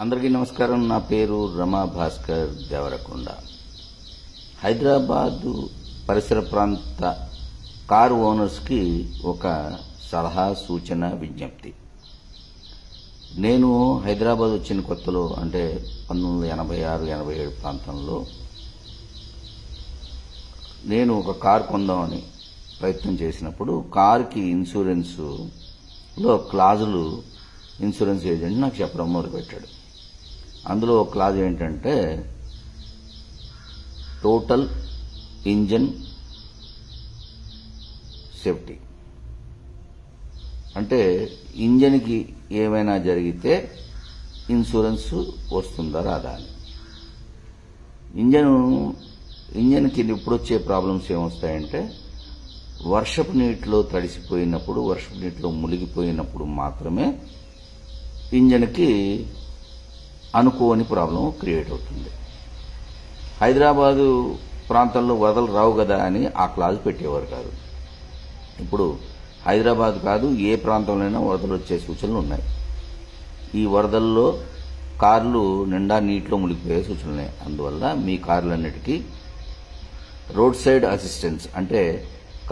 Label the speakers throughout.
Speaker 1: అందరికీ నమస్కారం. నా పేరు రమా భాస్కర్ దేవరకొండ. హైదరాబాద్ పరిసర ప్రాంత కారు ఓనర్స్కి ఒక సలహా, సూచన, విజ్ఞప్తి. నేను హైదరాబాద్ వచ్చిన కొత్తలో అంటే 1986-87 ప్రాంతంలో నేను ఒక కారు కొందామని ప్రయత్నం చేసినప్పుడు కారుకి ఇన్సూరెన్స్లో క్లాజులు ఇన్సూరెన్స్ ఏజెంట్ నాకు చెప్పడం మొదలుపెట్టాడు. అందులో ఒక క్లాజ్ ఏంటంటే టోటల్ ఇంజన్ సేఫ్టీ. అంటే ఇంజన్కి ఏమైనా జరిగితే ఇన్సూరెన్స్ వస్తుందా రాదా అని. ఇంజన్కి ఇప్పుడు వచ్చే ప్రాబ్లమ్స్ ఏమొస్తాయంటే వర్షపు నీటిలో తడిసిపోయినప్పుడు, వర్షపు నీటిలో మునిగిపోయినప్పుడు మాత్రమే ఇంజన్కి అనుకోని ప్రాబ్లం క్రియేట్ అవుతుంది. హైదరాబాదు ప్రాంతంలో వరదలు రావు కదా అని ఆ క్లాజ్ పెట్టేవారు కాదు. ఇప్పుడు హైదరాబాద్ కాదు, ఏ ప్రాంతంలోనైనా వరదలు వచ్చే సూచనలు ఉన్నాయి. ఈ వరదల్లో కార్లు నిండా నీటిలో మునిగిపోయే సూచనలు ఉన్నాయి. అందువల్ల మీ కార్లన్నిటికీ రోడ్ సైడ్ అసిస్టెన్స్, అంటే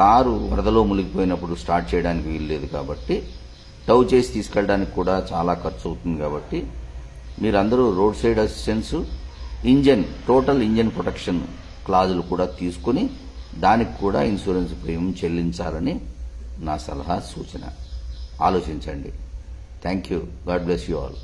Speaker 1: కారు వరదలో మునిగిపోయినప్పుడు స్టార్ట్ చేయడానికి వీల్లేదు కాబట్టి టౌ చేసి తీసుకెళ్ళడానికి కూడా చాలా ఖర్చు అవుతుంది. కాబట్టి మీరందరూ road side assistance, total engine protection క్లాజులు కూడా తీసుకుని దానికి కూడా ఇన్సూరెన్స్ ప్రీమియం చెల్లించాలని నా సలహా, సూచన. ఆలోచించండి. Thank you. God bless you all.